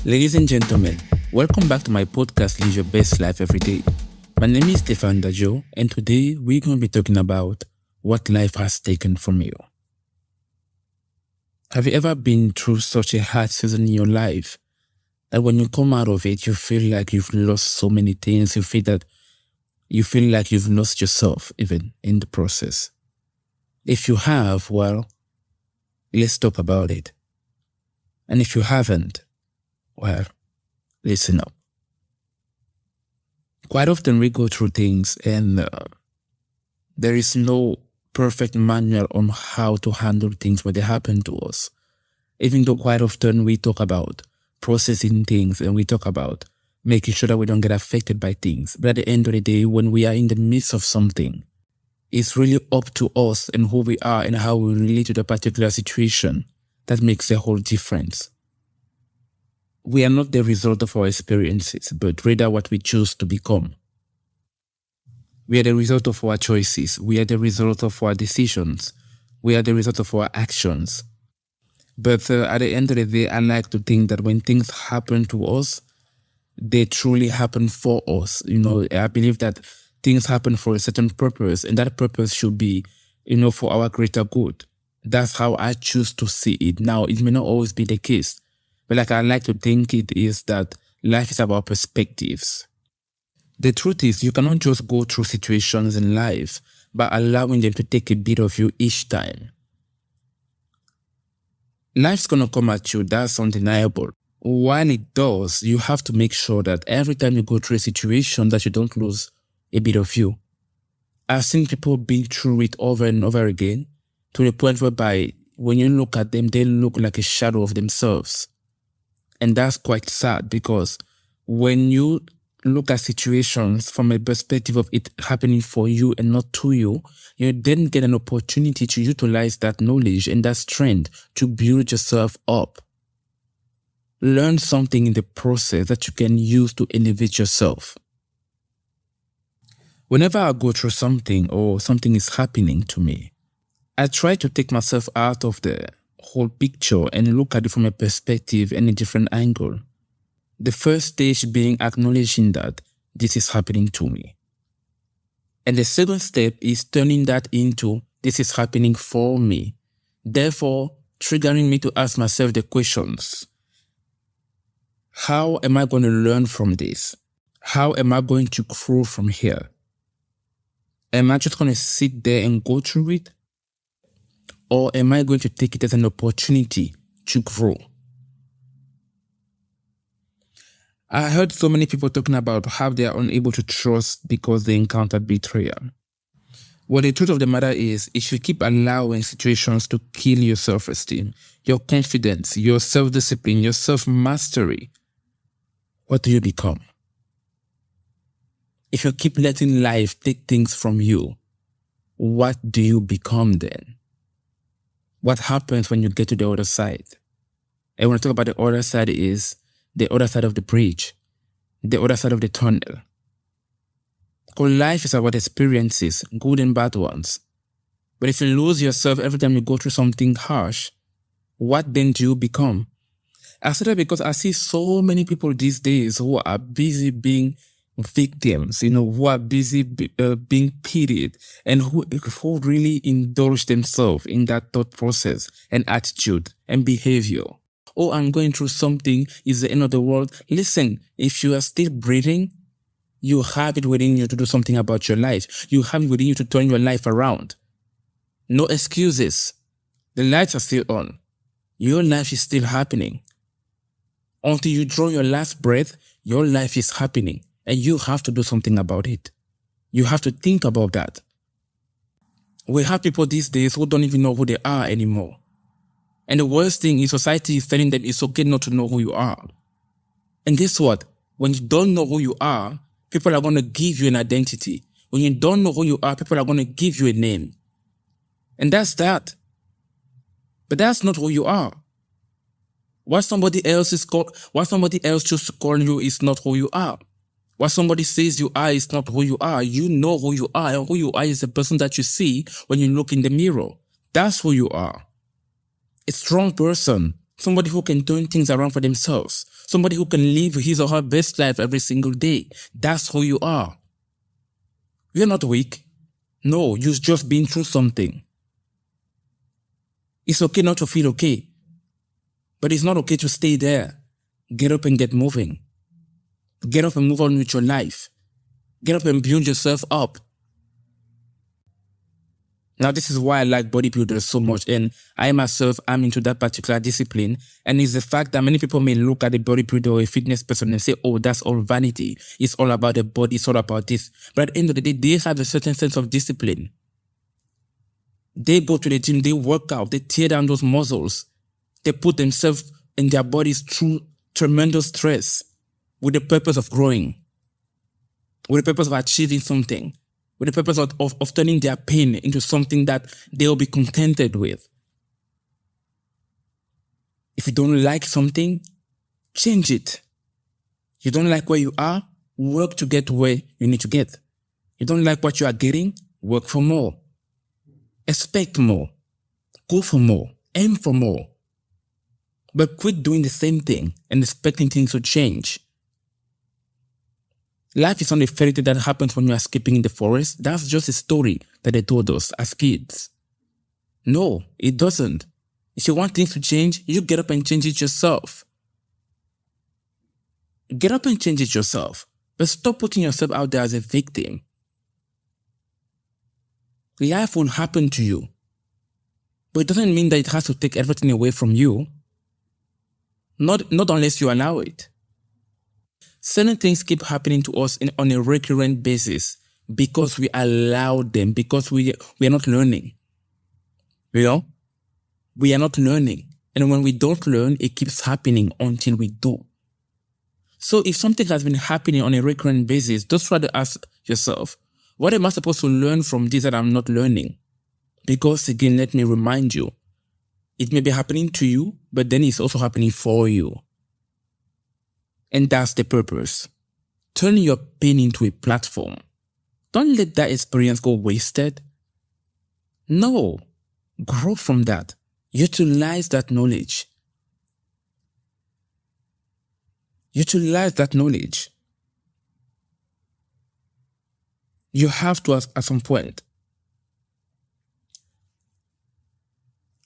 Ladies and gentlemen, welcome back to my podcast, Live Your Best Life Every Day. My name is Stefan Dajo, and today we're going to be talking about what life has taken from you. Have you ever been through such a hard season in your life that when you come out of it, you feel like you've lost so many things, you feel like you've lost yourself even in the process? If you have, well, let's talk about it. And if you haven't, well, listen up. Quite often we go through things and there is no perfect manual on how to handle things when they happen to us. Even though quite often we talk about processing things and we talk about making sure that we don't get affected by things. But at the end of the day, when we are in the midst of something, it's really up to us and who we are and how we relate to the particular situation that makes a whole difference. We are not the result of our experiences, but rather what we choose to become. We are the result of our choices. We are the result of our decisions. We are the result of our actions. But at the end of the day, I like to think that when things happen to us, they truly happen for us. I believe that things happen for a certain purpose, and that purpose should be, for our greater good. That's how I choose to see it. Now, it may not always be the case. But like I like to think it is that life is about perspectives. The truth is, you cannot just go through situations in life by allowing them to take a bit of you each time. Life's going to come at you, that's undeniable. When it does, you have to make sure that every time you go through a situation that you don't lose a bit of you. I've seen people be through it over and over again to the point whereby when you look at them, they look like a shadow of themselves. And that's quite sad because when you look at situations from a perspective of it happening for you and not to you, you then get an opportunity to utilize that knowledge and that strength to build yourself up. Learn something in the process that you can use to elevate yourself. Whenever I go through something or something is happening to me, I try to take myself out of the whole picture and look at it from a perspective and a different angle. The first stage being acknowledging that this is happening to me. And the second step is turning that into this is happening for me. Therefore, triggering me to ask myself the questions. How am I going to learn from this? How am I going to grow from here? Am I just going to sit there and go through it? Or am I going to take it as an opportunity to grow? I heard so many people talking about how they are unable to trust because they encountered betrayal. Well, the truth of the matter is, if you keep allowing situations to kill your self-esteem, your confidence, your self-discipline, your self-mastery, what do you become? If you keep letting life take things from you, what do you become then? What happens when you get to the other side? And when I talk about the other side is the other side of the bridge, the other side of the tunnel. Because life is about experiences, good and bad ones. But if you lose yourself every time you go through something harsh, what then do you become? I say that because I see so many people these days who are busy being victims, who are busy being pitied and who really indulge themselves in that thought process and attitude and behavior. Oh, I'm going through something, it's the end of the world. Listen, if you are still breathing, you have it within you to do something about your life. You have it within you to turn your life around. No excuses. The lights are still on. Your life is still happening. Until you draw your last breath, your life is happening. And you have to do something about it. You have to think about that. We have people these days who don't even know who they are anymore. And the worst thing is society is telling them it's okay not to know who you are. And guess what? When you don't know who you are, people are going to give you an identity. When you don't know who you are, people are going to give you a name. And that's that. But that's not who you are. What somebody else chooses to call you is not who you are. What somebody says you are is not who you are. You know who you are, and who you are is the person that you see when you look in the mirror. That's who you are. A strong person, somebody who can turn things around for themselves, Somebody who can live his or her best life every single day. That's who you are. You're not weak. No, you've just been through something. It's okay not to feel okay, but it's not okay to stay there. Get up and get moving. Get up and move on with your life. Get up and build yourself up. Now, this is why I like bodybuilders so much, and I myself am into that particular discipline, and it's the fact that many people may look at a bodybuilder or a fitness person and say, oh, that's all vanity. It's all about the body, it's all about this. But at the end of the day, they have a certain sense of discipline. They go to the gym, they work out, they tear down those muscles. They put themselves and their bodies through tremendous stress with the purpose of growing, with the purpose of achieving something, with the purpose of turning their pain into something that they'll be contented with. If you don't like something, change it. You don't like where you are, work to get where you need to get. You don't like what you are getting, work for more. Expect more. Go for more. Aim for more. But quit doing the same thing and expecting things to change. Life is not a fairy tale that happens when you are skipping in the forest. That's just a story that they told us as kids. No, it doesn't. If you want things to change, you get up and change it yourself. Get up and change it yourself. But stop putting yourself out there as a victim. Life will happen to you. But it doesn't mean that it has to take everything away from you. Not unless you allow it. Certain things keep happening to us on a recurrent basis because we allow them, because we are not learning. You know? We are not learning. And when we don't learn, it keeps happening until we do. So if something has been happening on a recurrent basis, just try to ask yourself, what am I supposed to learn from this that I'm not learning? Because again, let me remind you, it may be happening to you, but then it's also happening for you. And that's the purpose. Turn your pain into a platform. Don't let that experience go wasted. No. Grow from that. Utilize that knowledge. Utilize that knowledge. You have to at some point.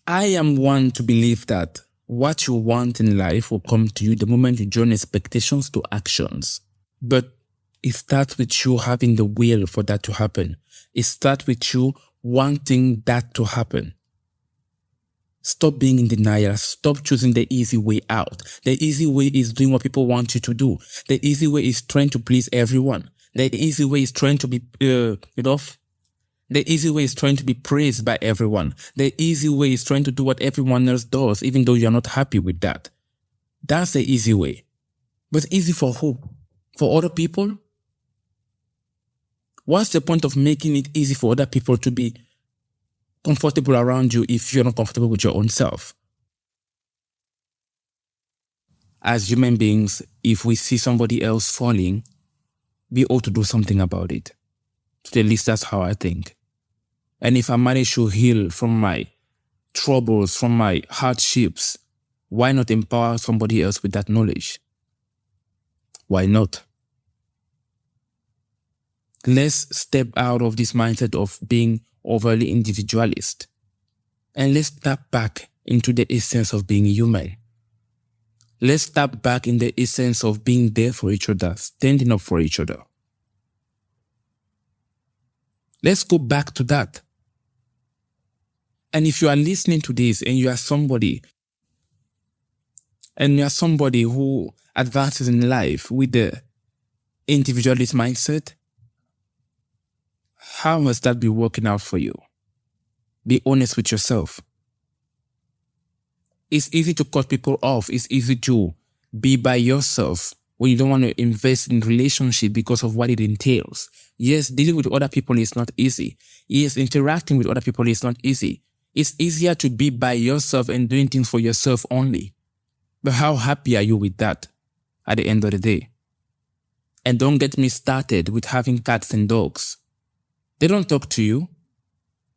I am one to believe that what you want in life will come to you the moment you join expectations to actions. But it starts with you having the will for that to happen. It starts with you wanting that to happen. Stop being in denial. Stop choosing the easy way out. The easy way is doing what people want you to do. The easy way is trying to please everyone. The easy way is trying to be, the easy way is trying to be praised by everyone. The easy way is trying to do what everyone else does, even though you're not happy with that. That's the easy way. But easy for who? For other people? What's the point of making it easy for other people to be comfortable around you if you're not comfortable with your own self? As human beings, if we see somebody else falling, we ought to do something about it. At least that's how I think. And if I manage to heal from my troubles, from my hardships, why not empower somebody else with that knowledge? Why not? Let's step out of this mindset of being overly individualist. And let's tap back into the essence of being human. Let's tap back in the essence of being there for each other, standing up for each other. Let's go back to that. And if you are listening to this and you are somebody who advances in life with the individualist mindset, how must that be working out for you? Be honest with yourself. It's easy to cut people off. It's easy to be by yourself when you don't want to invest in relationship because of what it entails. Yes, dealing with other people is not easy. Yes, interacting with other people is not easy. It's easier to be by yourself and doing things for yourself only. But how happy are you with that at the end of the day? And don't get me started with having cats and dogs. They don't talk to you.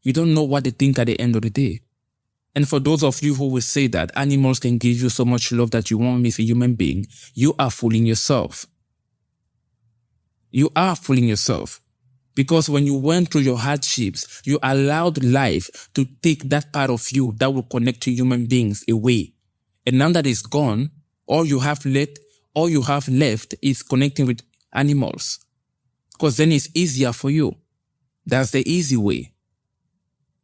You don't know what they think at the end of the day. And for those of you who will say that animals can give you so much love that you won't miss a human being, you are fooling yourself. You are fooling yourself. Because when you went through your hardships, you allowed life to take that part of you that will connect to human beings away. And now that it's gone, all you have left is connecting with animals. Because then it's easier for you. That's the easy way.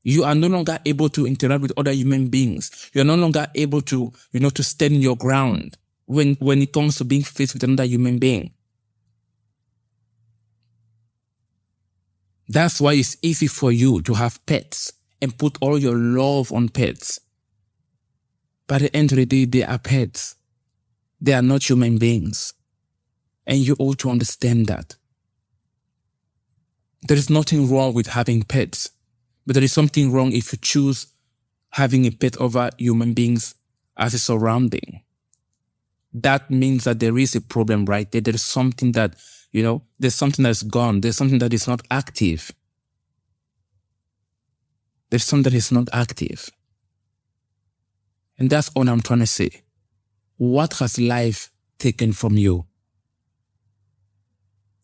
You are no longer able to interact with other human beings. You are no longer able to, to stand your ground when it comes to being faced with another human being. That's why it's easy for you to have pets and put all your love on pets. By the end of the day, they are pets. They are not human beings. And you ought to understand that. There is nothing wrong with having pets, but there is something wrong if you choose having a pet over human beings as a surrounding. That means that there is a problem right there. There is something that, there's something that's gone. There's something that is not active. There's something that is not active. And that's all I'm trying to say. What has life taken from you?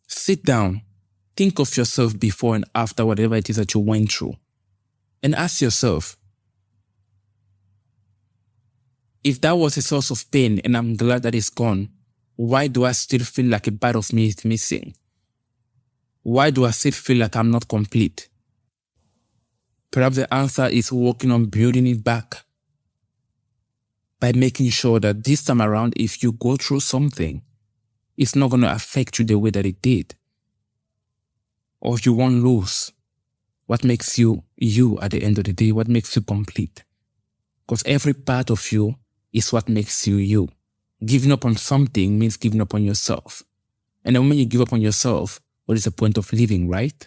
Sit down. Think of yourself before and after whatever it is that you went through. And ask yourself, if that was a source of pain and I'm glad that it's gone, why do I still feel like a part of me is missing? Why do I still feel like I'm not complete? Perhaps the answer is working on building it back by making sure that this time around, if you go through something, it's not going to affect you the way that it did. Or you won't lose. What makes you at the end of the day? What makes you complete? Because every part of you is what makes you. Giving up on something means giving up on yourself. And then when you give up on yourself, what is the point of living, right?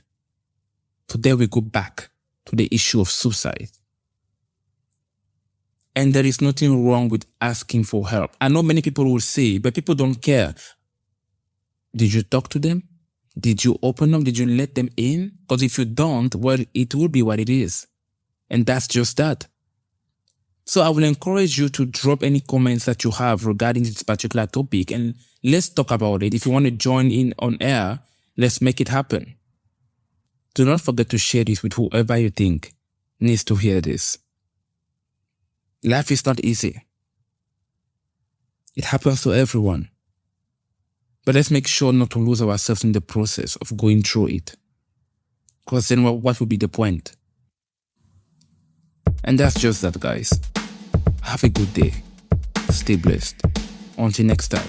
So there we go back to the issue of suicide. And there is nothing wrong with asking for help. I know many people will say, but people don't care. Did you talk to them? Did you open them? Did you let them in? Because if you don't, well, it will be what it is. And that's just that. So I will encourage you to drop any comments that you have regarding this particular topic and let's talk about it. If you want to join in on air, let's make it happen. Do not forget to share this with whoever you think needs to hear this. Life is not easy. It happens to everyone. But let's make sure not to lose ourselves in the process of going through it. Because then what would be the point? And that's just that, guys. Have a good day. Stay blessed. Until next time.